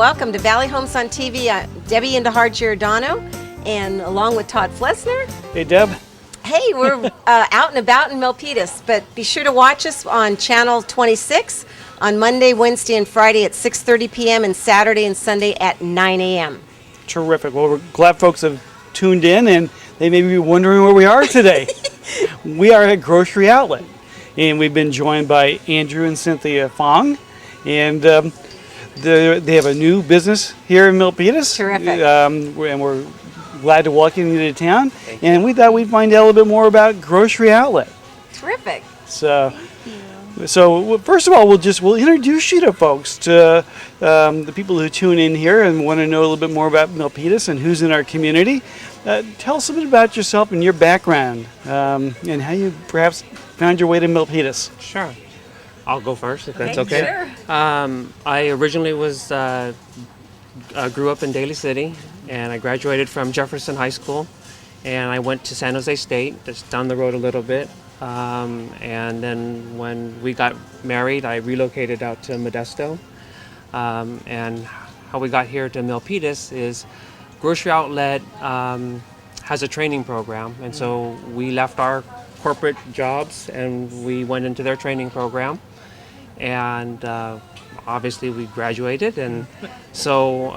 welcome to Valley Homes on TV. Debbie Giordano, and along with Todd Flesner. Hey, Deb. Hey, we're out and about in Milpitas, but be sure to watch us on Channel 26 on Monday, Wednesday, and Friday at 6:30 p.m. and Saturday and Sunday at 9 a.m. Terrific. Well, we're glad folks have tuned in, and they may be wondering where we are today. We are at Grocery Outlet, and we've been joined by Andrew and Cynthia Fong, and they have a new business here in Milpitas. Terrific. And we're glad to welcome you to town, and we thought we'd find out a little bit more about Grocery Outlet. Terrific. So first of all, we'll introduce you to folks, to the people who tune in here and want to know a little bit more about Milpitas and who's in our community. Tell us a bit about yourself and your background, and how you perhaps found your way to Milpitas. Sure. I'll go first if that's Okay, okay. sure. I originally grew up in Daly City, and I graduated from Jefferson High School, and I went to San Jose State, just down the road a little bit. And then when we got married, I relocated out to Modesto. And how we got here to Milpitas is Grocery Outlet has a training program, and so we left our corporate jobs and we went into their training program, and obviously we graduated, and so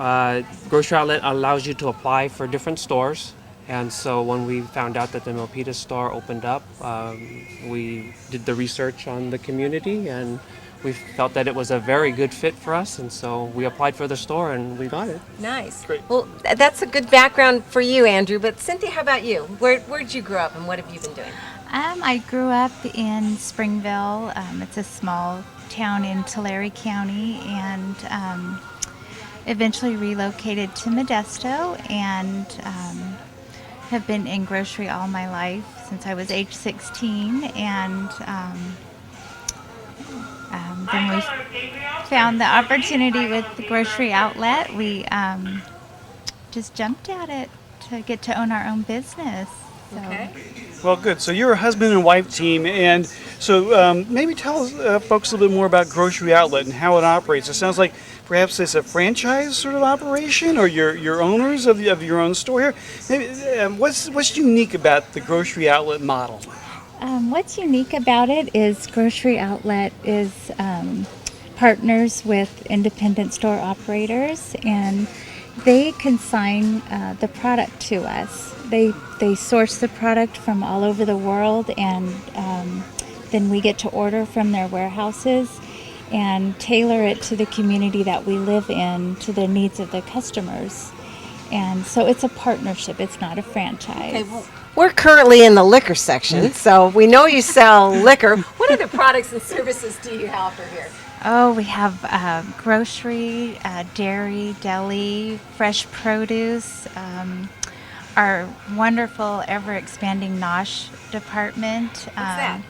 Grocery Outlet allows you to apply for different stores. And so when we found out that the Milpitas store opened up, we did the research on the community, and we felt that it was a very good fit for us, and so we applied for the store and we got it. Nice. Great. Well, that's a good background for you, Andrew. But Cynthia, how about you? Where did you grow up, and what have you been doing? I grew up in Springville. It's a small town in Tulare County, and eventually relocated to Modesto, and have been in grocery all my life since I was age 16, and then we found the opportunity with the Grocery Outlet. We just jumped at it to get to own our own business. So. Okay. Well, good. So you're a husband and wife team, and so maybe tell us, folks a little bit more about Grocery Outlet and how it operates. It sounds like perhaps it's a franchise sort of operation, or you're owners of your own store here. Maybe, what's unique about the Grocery Outlet model? What's unique about it is Grocery Outlet is partners with independent store operators, and they consign the product to us. They source the product from all over the world, and then we get to order from their warehouses and tailor it to the community that we live in, to the needs of the customers. And so it's a partnership, it's not a franchise. Okay, well, we're currently in the liquor section, so we know you sell liquor. What other products and services do you offer here? Oh, we have grocery, dairy, deli, fresh produce, our wonderful, ever-expanding NOSH department. What's that?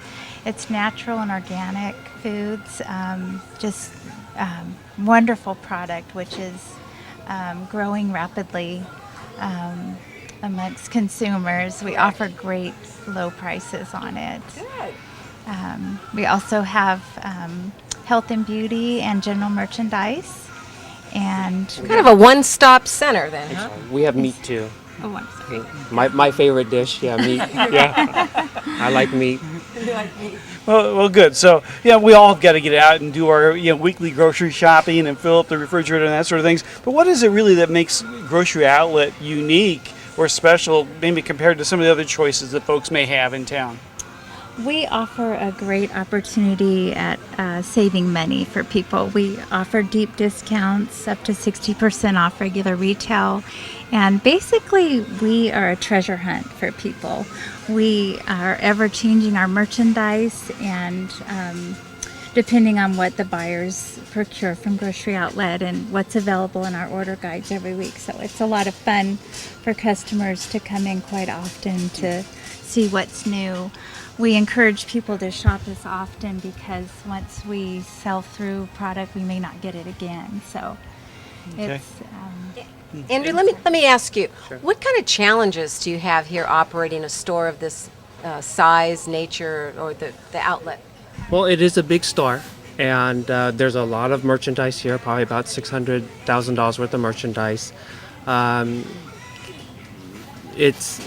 It's natural and organic foods, just wonderful product, which is growing rapidly amongst consumers. We offer great low prices on it. Good. We also have health and beauty and general merchandise, and Kind of a one-stop center then, huh? We have meat too. oh, I'm sorry. My favorite dish, meat. Yeah, I like meat. Well, good. So, yeah, we all have got to get out and do our weekly grocery shopping and fill up the refrigerator and that sort of things. But what is it really that makes Grocery Outlet unique or special, maybe compared to some of the other choices that folks may have in town? We offer a great opportunity at saving money for people. We offer deep discounts, up to 60% off regular retail. And basically, we are a treasure hunt for people. We are ever changing our merchandise, and depending on what the buyers procure from Grocery Outlet and what's available in our order guides every week. So it's a lot of fun for customers to come in quite often to see what's new. We encourage people to shop us often, because once we sell through product, we may not get it again. So Okay. it's Andrew, let me ask you, Sure. what kind of challenges do you have here operating a store of this size, nature, or the outlet? Well, it is a big store. And there's a lot of merchandise here, probably about $600,000 worth of merchandise. It's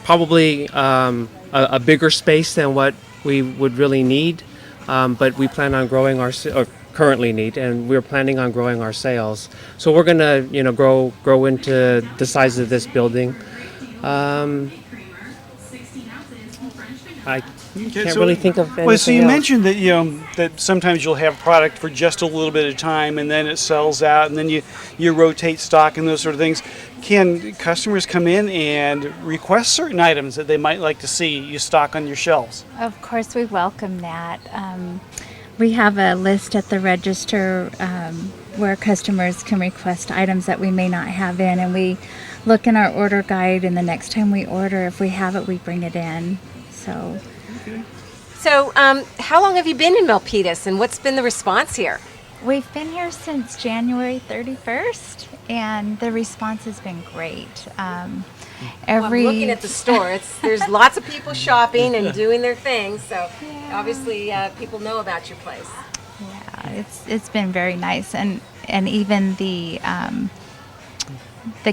probably a bigger space than what we would really need, but we plan on growing or currently need, and we're planning on growing our sales. So we're gonna, grow into the size of this building. I can't really think of anything Well, so you else. mentioned that that sometimes you'll have product for just a little bit of time, and then it sells out, and then you rotate stock and those sort of things. Can customers come in and request certain items that they might like to see you stock on your shelves? Of course, we welcome that. We have a list at the register where customers can request items that we may not have in, and we look in our order guide, and the next time we order, if we have it, we bring it in. So, how long have you been in Milpitas, and what's been the response here? We've been here since January 31st, and the response has been great. Well, I'm looking at the store. There's lots of people shopping and doing their things, so obviously people know about your place. Yeah, it's been very nice, and even the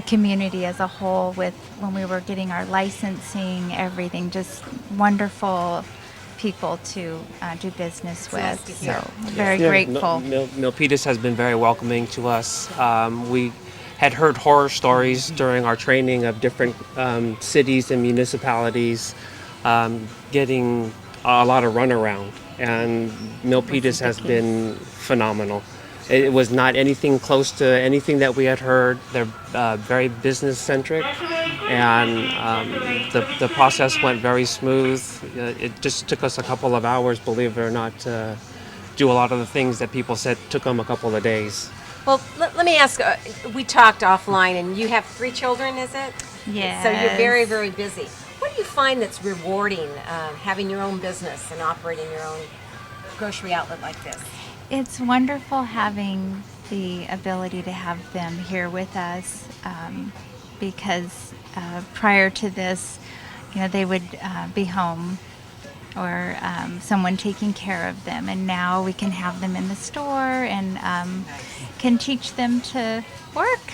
community as a whole, with when we were getting our licensing, everything, just wonderful people to do business with. nice to hear. So very grateful. Milpitas has been very welcoming to us. We had heard horror stories during our training of different cities and municipalities getting a lot of runaround, and Milpitas has been phenomenal. It was not anything close to anything that we had heard. They're very business centric, and the process went very smooth. It just took us a couple of hours, believe it or not, to do a lot of the things that people said took them a couple of days. Well, let me ask, we talked offline, and you have 3 children, is it? Yes. So you're very, very busy. What do you find that's rewarding, having your own business and operating your own grocery outlet like this? It's wonderful having the ability to have them here with us, because prior to this, they would be home, or someone taking care of them, and now we can have them in the store and can teach them to work.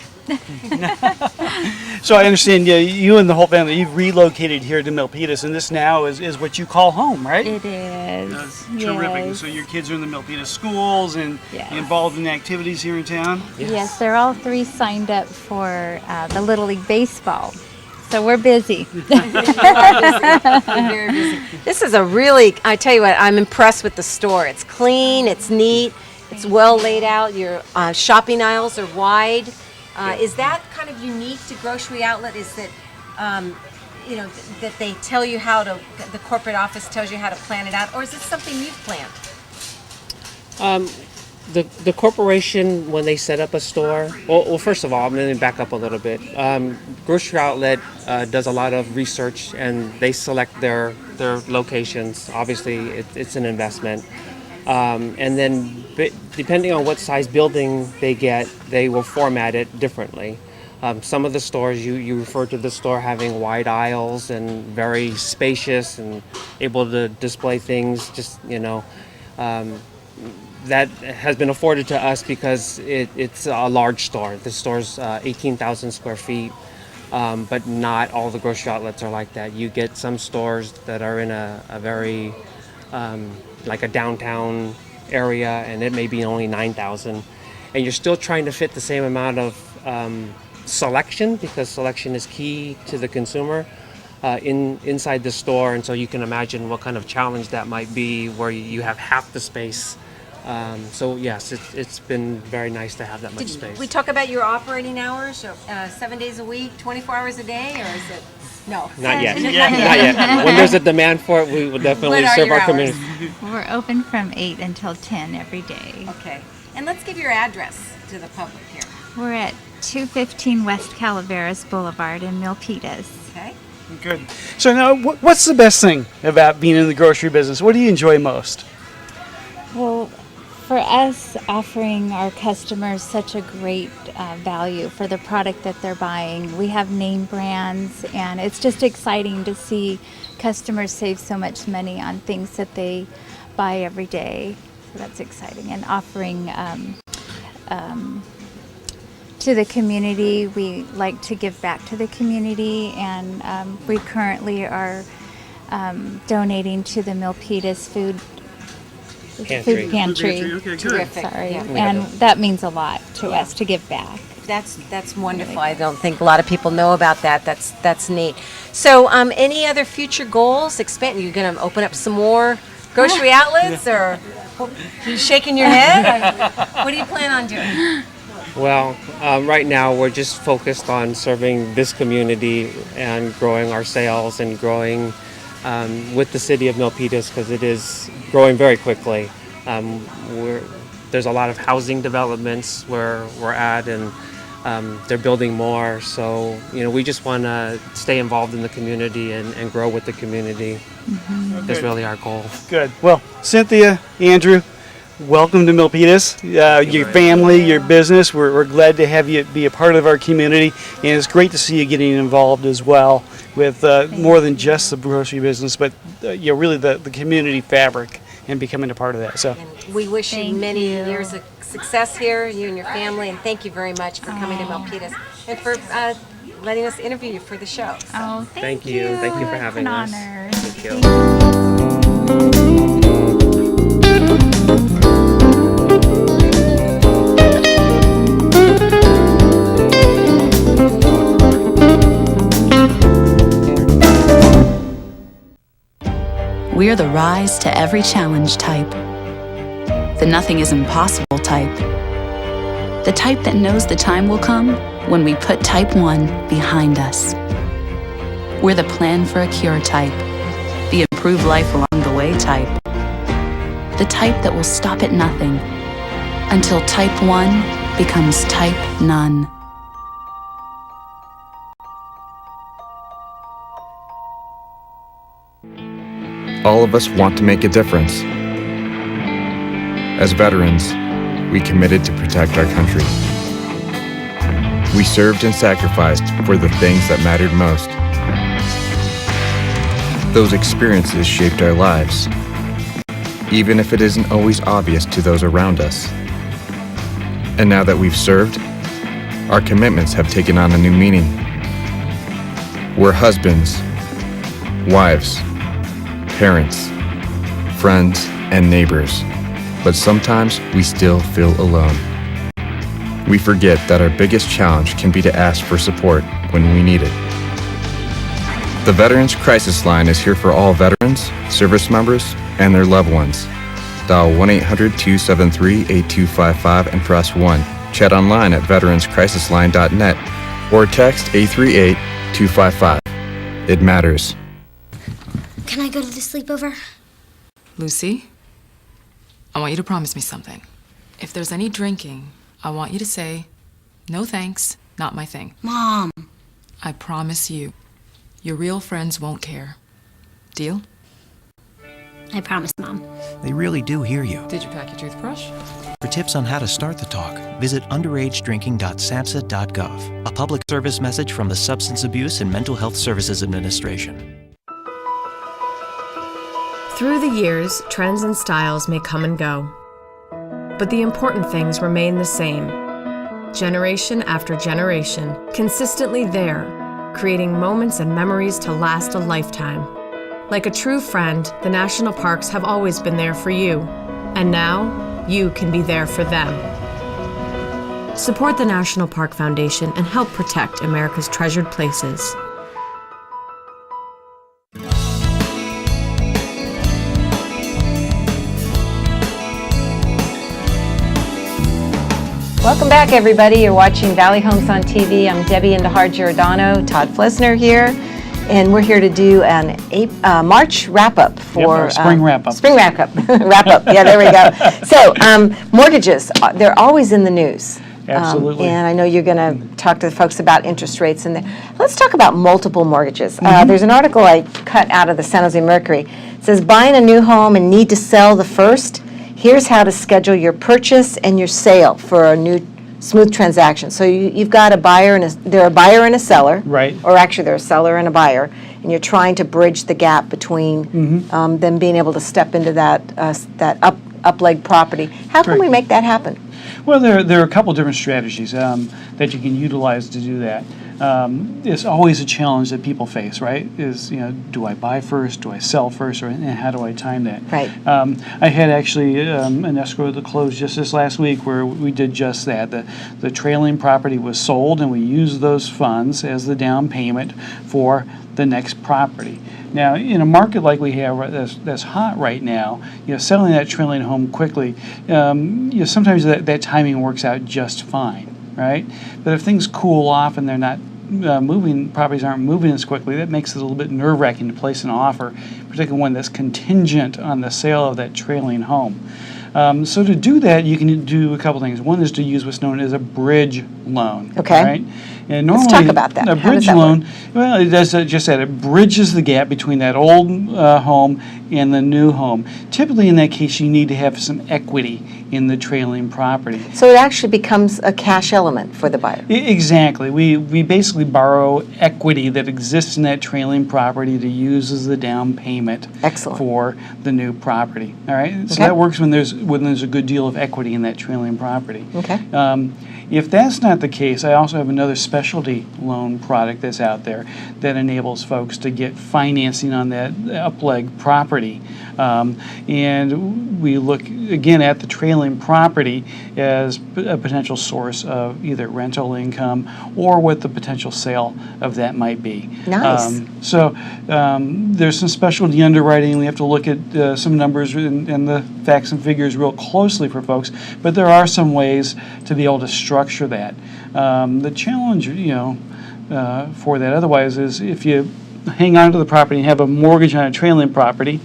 So I understand you and the whole family, you've relocated here to Milpitas, and this now is what you call home, right? It is. That's terrific. Yes. So your kids are in the Milpitas schools and Yes. involved in activities here in town? Yes, they're all 3 signed up for the Little League Baseball. So we're busy. Very busy. This is I tell you what, I'm impressed with the store. It's clean, it's neat, it's well laid out. Your shopping aisles are wide. Is that kind of unique to Grocery Outlet? Is that, that they tell you the corporate office tells you how to plan it out, or is it something you've planned? The corporation, when they set up a store, well, first of all, I'm going to back up a little bit. Grocery Outlet does a lot of research, and they select their locations. Obviously, it's an investment. And then, depending on what size building they get, they will format it differently. Some of the stores, you refer to the store having wide aisles and very spacious and able to display things, that has been afforded to us because it's a large store. The store's 18,000 square feet, but not all the grocery outlets are like that. You get some stores that are in a very, like a downtown area, and it may be only 9,000. And you're still trying to fit the same amount of selection, because selection is key to the consumer, inside the store. And so you can imagine what kind of challenge that might be, where you have half the space. So yes, it's been very nice to have that much space. We talk about your operating hours, 7 days a week, 24 hours a day, or is it? No. Not yet. Not yet. When there's a demand for it, we will definitely What are serve your our hours? community. We're open from 8 until 10 every day. Okay. And let's give your address to the public here. We're at 215 West Calaveras Boulevard in Milpitas. Okay. Good. So now, what's the best thing about being in the grocery business? What do you enjoy most? Well, for us, offering our customers such a great value for the product that they're buying. We have name brands, and it's just exciting to see customers save so much money on things that they buy every day. So that's exciting. And offering to the community. We like to give back to the community, and we currently are donating to the Milpitas Food Pantry. Pantry. Okay, good. Terrific. Sorry, Yeah. and that means a lot to us to give back. That's wonderful. I don't think a lot of people know about that. That's neat. So, any other future goals? Expand? You're going to open up some more grocery outlets, or you shaking your head? What do you plan on doing? Well, right now we're just focused on serving this community and growing our sales and growing with the city of Milpitas, because it is growing very quickly. There's a lot of housing developments where we're at, and they're building more. So, we just want to stay involved in the community and grow with the community. That's really our goal. Good. Well, Cynthia, Andrew, welcome to Milpitas. Your family, your business. We're glad to have you be a part of our community, and it's great to see you getting involved as well with more than just the grocery business, but really the community fabric and becoming a part of that. So And we wish you Thank many you. years of success here, you and your family, and thank you very much for coming to Milpitas and for letting us interview you for the show. So. Oh, Thank you. Thank you for It's having an us. honor. Thank you. We're the rise to every challenge type. The nothing is impossible type. The type that knows the time will come when we put type 1 behind us. We're the plan for a cure type. The improved life along the way type. The type that will stop at nothing until type 1 becomes type none. All of us want to make a difference. As veterans, we committed to protect our country. We served and sacrificed for the things that mattered most. Those experiences shaped our lives, even if it isn't always obvious to those around us. And now that we've served, our commitments have taken on a new meaning. We're husbands, wives, parents, friends, and neighbors, but sometimes we still feel alone. We forget that our biggest challenge can be to ask for support when we need it. The Veterans Crisis Line is here for all veterans, service members, and their loved ones. Dial 1-800-273-8255 and press 1. Chat online at veteranscrisisline.net or text 838-255. It matters. Can I go to the sleepover? Lucy, I want you to promise me something. If there's any drinking, I want you to say, "No thanks, not my thing." Mom. I promise you, your real friends won't care. Deal? I promise, Mom. They really do hear you. Did you pack your toothbrush? For tips on how to start the talk, visit underagedrinking.samhsa.gov, a public service message from the Substance Abuse and Mental Health Services Administration. Through the years, trends and styles may come and go, but the important things remain the same. Generation after generation, consistently there, creating moments and memories to last a lifetime. Like a true friend, the national parks have always been there for you, and now you can be there for them. Support the National Park Foundation and help protect America's treasured places. Welcome back, everybody. You're watching Valley Homes on TV. I'm Debbie Giordano, Todd Flesner here, and we're here to do an March wrap-up for our spring wrap-up. Spring wrap-up. Wrap-up. Yeah, there we go. So, mortgages, they're always in the news. Absolutely. And I know you're going to talk to the folks about interest rates. Let's talk about multiple mortgages. There's an article I cut out of the San Jose Mercury. It says, buying a new home and need to sell the first? Here's how to schedule your purchase and your sale for a new smooth transaction. So you've got a buyer and they're a buyer and a seller. Right. Or actually they're a seller and a buyer. And you're trying to bridge the gap between them being able to step into that up-leg property. How can we make that happen? Well, there are a couple different strategies that you can utilize to do that. It's always a challenge that people face, right? Is, do I buy first? Do I sell first? And how do I time that? Right. I had actually an escrow that closed just this last week where we did just that. The trailing property was sold, and we used those funds as the down payment for the next property. Now, in a market like we have that's hot right now, selling that trailing home quickly, sometimes that timing works out just fine, right? But if things cool off and they're not properties aren't moving as quickly, that makes it a little bit nerve-wracking to place an offer, particularly one that's contingent on the sale of that trailing home. So to do that, you can do a couple things. One is to use what's known as a bridge loan. Okay. Right? And normally, Let's talk about that. A How does bridge that loan, work? well, it does just that. It bridges the gap between that old home and the new home. Typically, in that case, you need to have some equity in the trailing property. So it actually becomes a cash element for the buyer. Exactly. We basically borrow equity that exists in that trailing property to use as the down payment Excellent. for the new property. All right. So Okay. that works when there's a good deal of equity in that trailing property. Okay. If that's not the case, I also have another specialty loan product that's out there that enables folks to get financing on that up-leg property. And we look, again, at the trailing property as a potential source of either rental income or what the potential sale of that might be. Nice. There's some specialty underwriting. We have to look at some numbers and the facts and figures real closely for folks, but there are some ways to be able to structure that. The challenge, for that otherwise is if you hang on to the property and have a mortgage on a trailing property,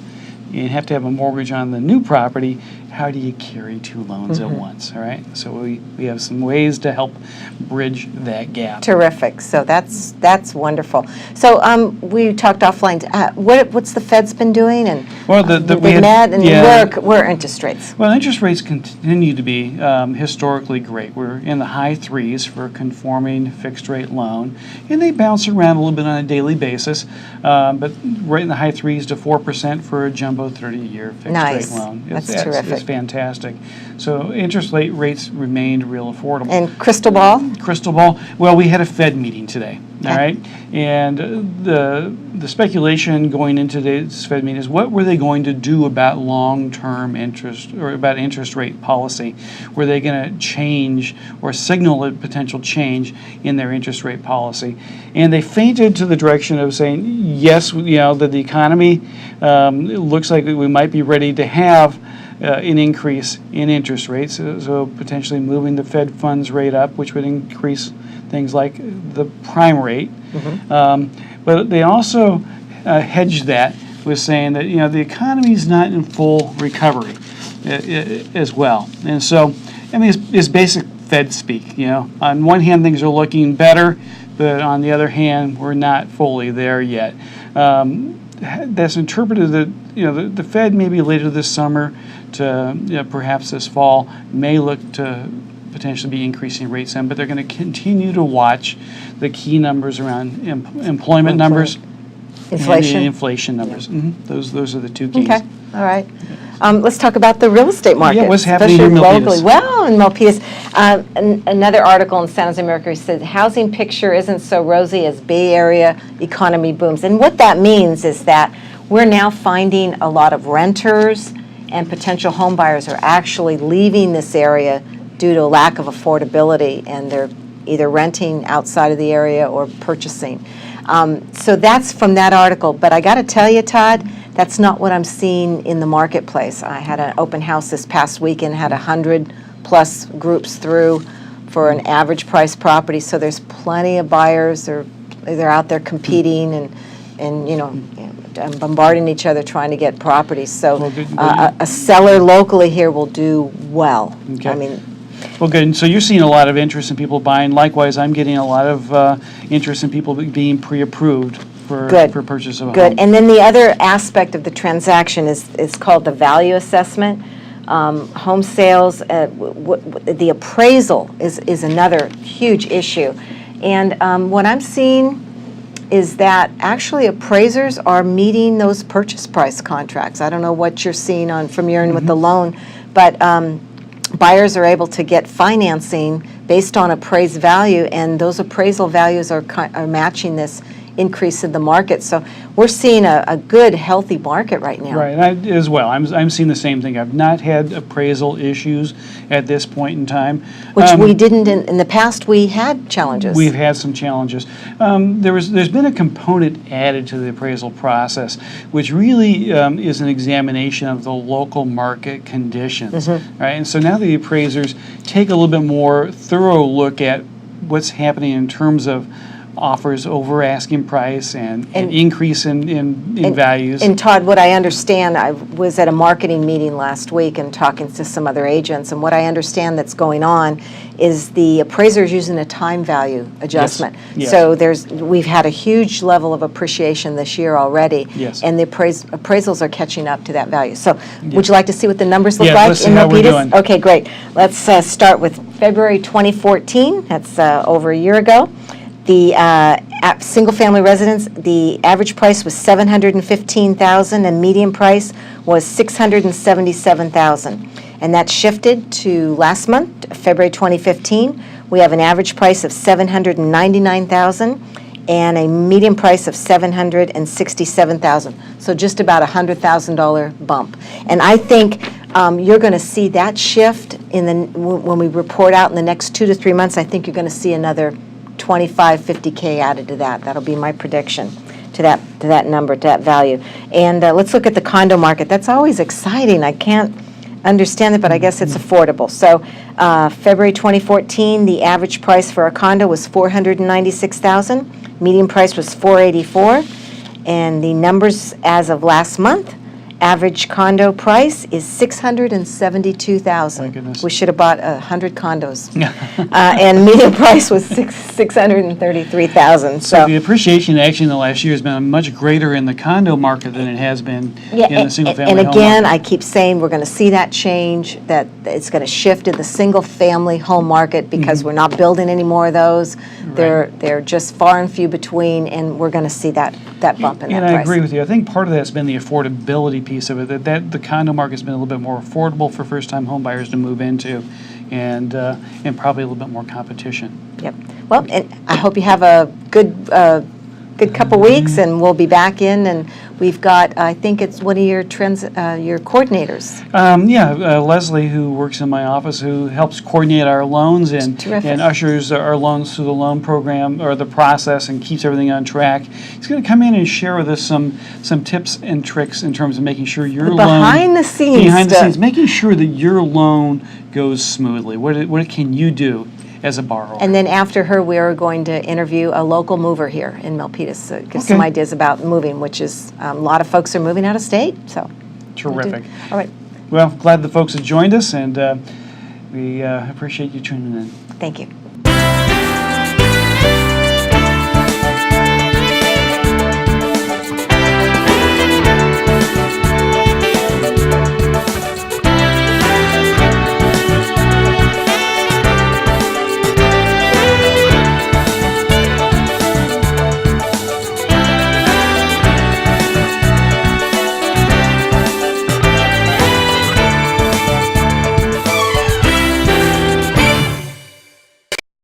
and have to have a mortgage on the new property, how do you carry two loans at once, all right? So we have some ways to help bridge that gap. Terrific. So that's wonderful. So we talked offline. What's the Fed's been doing, and Well, they met, and where are interest rates? Well, interest rates continue to be historically great. We're in the high threes for a conforming fixed rate loan, and they bounce around a little bit on a daily basis, but right in the high threes to 4% for a jumbo 30-year fixed Nice. rate loan. That's terrific. It's fantastic. So interest rates remained real affordable. And crystal ball? Crystal ball. Well, we had a Fed meeting today. Okay. All right, and the speculation going into today's Fed meeting is what were they going to do about long-term interest or about interest rate policy? Were they going to change or signal a potential change in their interest rate policy? And they feinted to the direction of saying yes, that the economy it looks like we might be ready to have an increase in interest rates, so potentially moving the Fed funds rate up, which would increase things like the prime rate. But they also hedged that with saying that the economy is not in full recovery as well. And so, it's basic Fed speak. On one hand, things are looking better, but on the other hand, we're not fully there yet. That's interpreted that the Fed maybe later this summer to perhaps this fall may look to potentially be increasing rates then, but they're going to continue to watch the key numbers around employment numbers, Inflation? and the inflation numbers. Those are the two keys. Okay, all right. Let's talk about the real estate market. Yeah, what's happening especially in Milpitas? locally. Well, in Milpitas, another article in San Jose Mercury said housing picture isn't so rosy as Bay Area economy booms. And what that means is that we're now finding a lot of renters and potential home buyers are actually leaving this area due to a lack of affordability, and they're either renting outside of the area or purchasing. So that's from that article. But I got to tell you, Todd, that's not what I'm seeing in the marketplace. I had an open house this past weekend, had 100+ groups through for an average price property. So there's plenty of buyers. They're out there competing and bombarding each other trying to get properties. So a seller locally here will do well. Okay. Well, good. And so you're seeing a lot of interest in people buying. Likewise, I'm getting a lot of interest in people being pre-approved for purchase of a home. Good. And then the other aspect of the transaction is called the value assessment. Home sales, the appraisal is another huge issue. And what I'm seeing is that actually appraisers are meeting those purchase price contracts. I don't know what you're seeing from your end with the loan, but buyers are able to get financing based on appraised value, and those appraisal values are matching this increase in the market. So we're seeing a good, healthy market right now. Right, and I, as well. I'm seeing the same thing. I've not had appraisal issues at this point in time. Which we didn't in the past. We had challenges. We've had some challenges. There's been a component added to the appraisal process, which really is an examination of the local market conditions. Right, and so now the appraisers take a little bit more thorough look at what's happening in terms of offers over asking price and increase in values. And Todd, what I understand, I was at a marketing meeting last week and talking to some other agents, and what I understand that's going on is the appraisers using a time value adjustment. Yes. So we've had a huge level of appreciation this year already, Yes. and the appraisals are catching up to that value. So would you like to see what the numbers look Yeah, like let's see in how we're Milpitas? doing. Okay, great. Let's start with February 2014. That's over a year ago. The single-family residence, the average price was $715,000, and median price was $677,000. And that shifted to last month, February 2015. We have an average price of $799,000 and a median price of $767,000. So just about a $100,000 bump. And I think you're going to see that shift when we report out in the next 2 to 3 months. I think you're going to see another 25, 50K added to that. That'll be my prediction to that number, to that value. And let's look at the condo market. That's always exciting. I can't understand it, but I guess it's affordable. So February 2014, the average price for a condo was $496,000. Median price was $484,000. And the numbers as of last month, average condo price is $672,000. My goodness. We should have bought 100 condos. And median price was $633,000. So the appreciation actually in the last year has been much greater in the condo market than it has been in the single-family home and again, market. I keep saying we're going to see that change, that it's going to shift in the single-family home market because we're not building any more of those. They're just far and few between, and we're going to see that bump in that price. And I agree with you. I think part of that's been the affordability piece of it, that the condo market's been a little bit more affordable for first-time home buyers to move into, and probably a little bit more competition. Yep. Well, and I hope you have a good couple weeks, and we'll be back in, and we've got, I think it's one of your your coordinators. Leslie, who works in my office, who helps coordinate our loans and ushers our loans through the loan program or the process and keeps everything on track. He's going to come in and share with us some tips and tricks in terms of making sure your loan behind the scenes, making sure that your loan goes smoothly. What can you do as a borrower? And then after her, we are going to interview a local mover here in Milpitas to give some ideas about moving, which is a lot of folks are moving out of state. So terrific. All right. Well, glad the folks have joined us, and we appreciate you tuning in. Thank you.